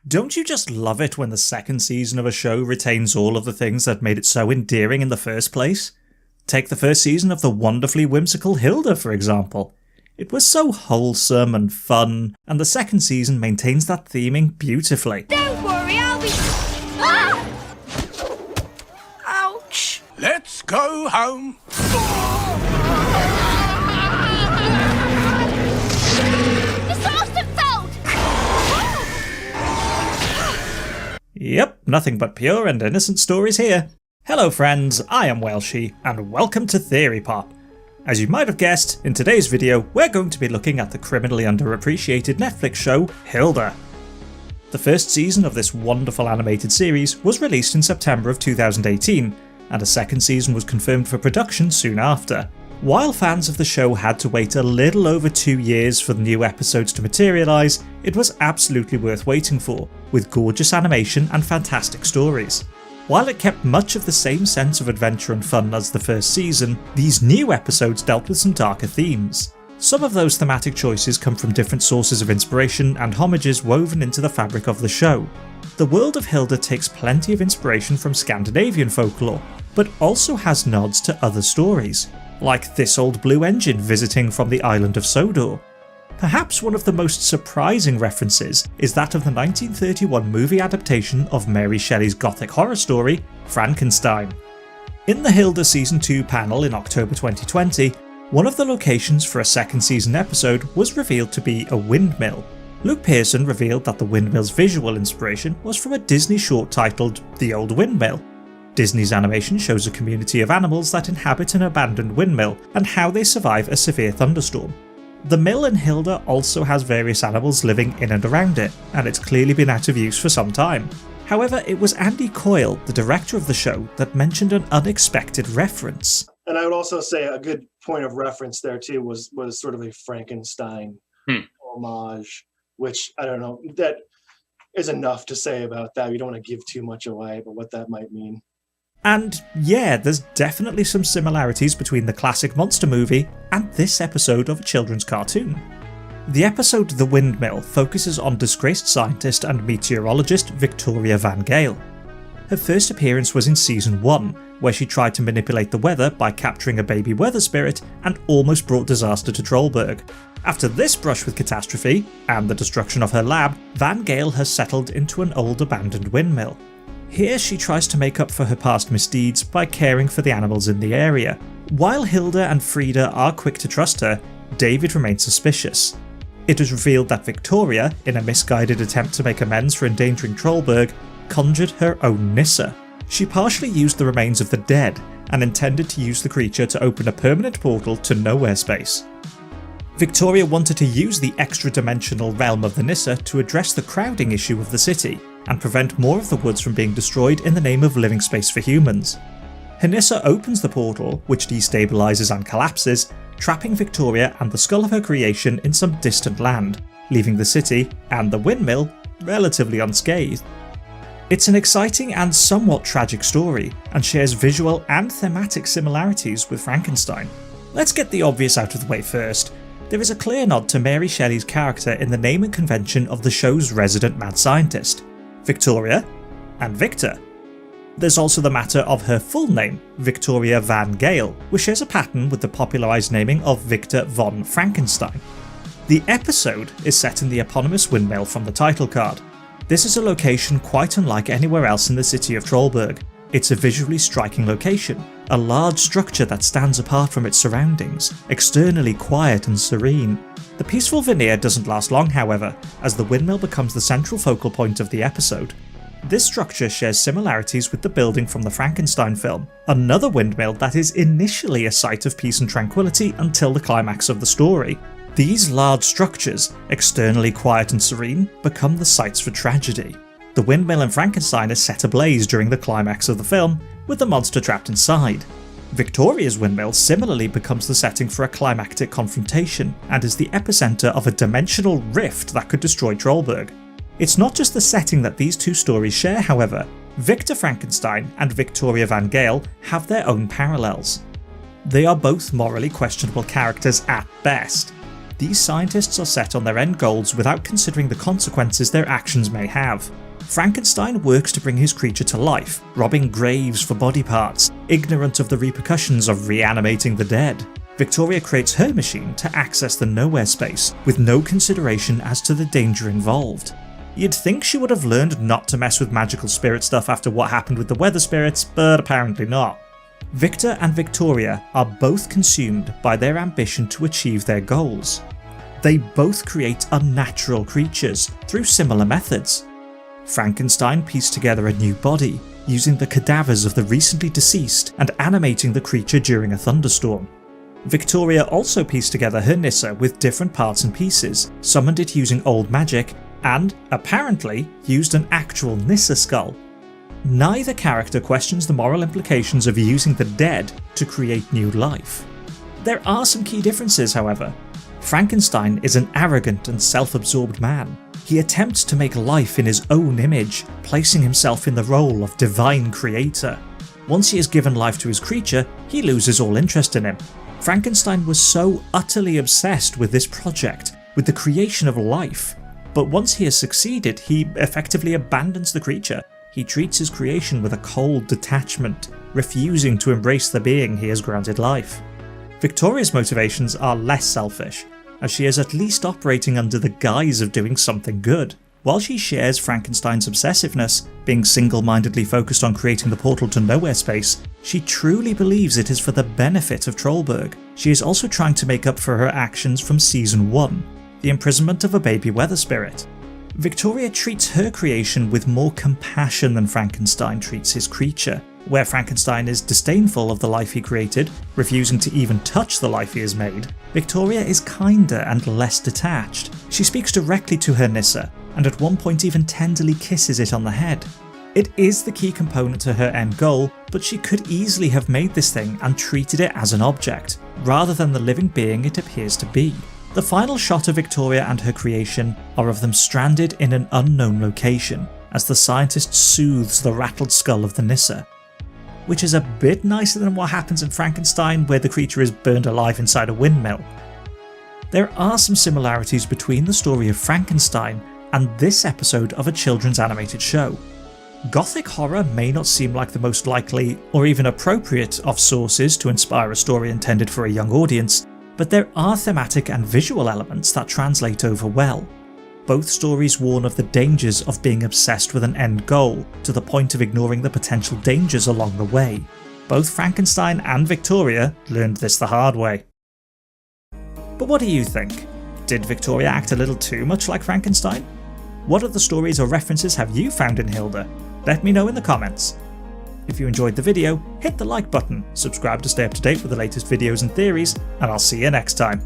Don't you just love it when the second season of a show retains all of the things that made it so endearing in the first place? Take the first season of the wonderfully whimsical Hilda, for example. It was so wholesome and fun, and the second season maintains that theming beautifully. Don't worry, I'll be... Ah! Ouch! Let's go home. Yep, nothing but pure and innocent stories here. Hello friends, I am Welshie, and welcome to Theory Pop. As you might have guessed, in today's video we're going to be looking at the criminally underappreciated Netflix show, Hilda. The first season of this wonderful animated series was released in September of 2018, and a second season was confirmed for production soon after. While fans of the show had to wait a little over 2 years for the new episodes to materialise, it was absolutely worth waiting for, with gorgeous animation and fantastic stories. While it kept much of the same sense of adventure and fun as the first season, these new episodes dealt with some darker themes. Some of those thematic choices come from different sources of inspiration and homages woven into the fabric of the show. The world of Hilda takes plenty of inspiration from Scandinavian folklore, but also has nods to other stories, like this old blue engine visiting from the island of Sodor. Perhaps one of the most surprising references is that of the 1931 movie adaptation of Mary Shelley's Gothic horror story, Frankenstein. In the Hilda Season 2 panel in October 2020, one of the locations for a second season episode was revealed to be a windmill. Luke Pearson revealed that the windmill's visual inspiration was from a Disney short titled The Old Windmill. Disney's animation shows a community of animals that inhabit an abandoned windmill and how they survive a severe thunderstorm. The mill in Hilda also has various animals living in and around it, and it's clearly been out of use for some time. However, it was Andy Coyle, the director of the show, that mentioned an unexpected reference. And I would also say a good point of reference there too was sort of a Frankenstein homage, which I don't know, that is enough to say about that. We don't want to give too much away, but what that might mean. And yeah, there's definitely some similarities between the classic monster movie and this episode of a children's cartoon. The episode The Windmill focuses on disgraced scientist and meteorologist Victoria Van Gale. Her first appearance was in Season 1, where she tried to manipulate the weather by capturing a baby weather spirit and almost brought disaster to Trollberg. After this brush with catastrophe, and the destruction of her lab, Van Gale has settled into an old abandoned windmill. Here she tries to make up for her past misdeeds by caring for the animals in the area. While Hilda and Frida are quick to trust her, David remains suspicious. It is revealed that Victoria, in a misguided attempt to make amends for endangering Trollberg, conjured her own Nisse. She partially used the remains of the dead and intended to use the creature to open a permanent portal to Nowhere Space. Victoria wanted to use the extra-dimensional realm of the Nisse to address the crowding issue of the city and prevent more of the woods from being destroyed in the name of living space for humans. Her Nisse opens the portal, which destabilises and collapses, trapping Victoria and the skull of her creation in some distant land, leaving the city and the windmill relatively unscathed. It's an exciting and somewhat tragic story, and shares visual and thematic similarities with Frankenstein. Let's get the obvious out of the way first. There is a clear nod to Mary Shelley's character in the naming convention of the show's resident mad scientist, Victoria and Victor. There's also the matter of her full name, Victoria Van Gale, which shares a pattern with the popularised naming of Victor von Frankenstein. The episode is set in the eponymous windmill from the title card. This is a location quite unlike anywhere else in the city of Trollberg. It's a visually striking location, a large structure that stands apart from its surroundings, externally quiet and serene. The peaceful veneer doesn't last long, however, as the windmill becomes the central focal point of the episode. This structure shares similarities with the building from the Frankenstein film, another windmill that is initially a site of peace and tranquility until the climax of the story. These large structures, externally quiet and serene, become the sites for tragedy. The windmill in Frankenstein is set ablaze during the climax of the film, with the monster trapped inside. Victoria's windmill similarly becomes the setting for a climactic confrontation, and is the epicenter of a dimensional rift that could destroy Trollberg. It's not just the setting that these two stories share, however. Victor Frankenstein and Victoria Van Gale have their own parallels. They are both morally questionable characters at best. these scientists are set on their end goals without considering the consequences their actions may have. Frankenstein works to bring his creature to life, robbing graves for body parts, ignorant of the repercussions of reanimating the dead. Victoria creates her machine to access the nowhere space, with no consideration as to the danger involved. You'd think she would have learned not to mess with magical spirit stuff after what happened with the weather spirits, but apparently not. Victor and Victoria are both consumed by their ambition to achieve their goals. They both create unnatural creatures through similar methods. Frankenstein pieced together a new body, using the cadavers of the recently deceased and animating the creature during a thunderstorm. Victoria also pieced together her Nisse with different parts and pieces, summoned it using old magic, and, apparently, used an actual Nisse skull. Neither character questions the moral implications of using the dead to create new life. There are some key differences, however. Frankenstein is an arrogant and self-absorbed man. He attempts to make life in his own image, placing himself in the role of divine creator. Once he has given life to his creature, he loses all interest in him. Frankenstein was so utterly obsessed with this project, with the creation of life, but once he has succeeded, he effectively abandons the creature. He treats his creation with a cold detachment, refusing to embrace the being he has granted life. Victoria's motivations are less selfish, as she is at least operating under the guise of doing something good. While she shares Frankenstein's obsessiveness, being single-mindedly focused on creating the portal to nowhere space, she truly believes it is for the benefit of Trollberg. She is also trying to make up for her actions from Season 1, the imprisonment of a baby weather spirit. Victoria treats her creation with more compassion than Frankenstein treats his creature. Where Frankenstein is disdainful of the life he created, refusing to even touch the life he has made, Victoria is kinder and less detached. She speaks directly to her Nisse, and at one point even tenderly kisses it on the head. It is the key component to her end goal, but she could easily have made this thing and treated it as an object, rather than the living being it appears to be. The final shot of Victoria and her creation are of them stranded in an unknown location, as the scientist soothes the rattled skull of the Nisse, which is a bit nicer than what happens in Frankenstein, where the creature is burned alive inside a windmill. There are some similarities between the story of Frankenstein and this episode of a children's animated show. Gothic horror may not seem like the most likely or even appropriate of sources to inspire a story intended for a young audience, but there are thematic and visual elements that translate over well. Both stories warn of the dangers of being obsessed with an end goal, to the point of ignoring the potential dangers along the way. Both Frankenstein and Victoria learned this the hard way. But what do you think? Did Victoria act a little too much like Frankenstein? What other stories or references have you found in Hilda? Let me know in the comments. If you enjoyed the video, hit the like button, subscribe to stay up to date with the latest videos and theories, and I'll see you next time.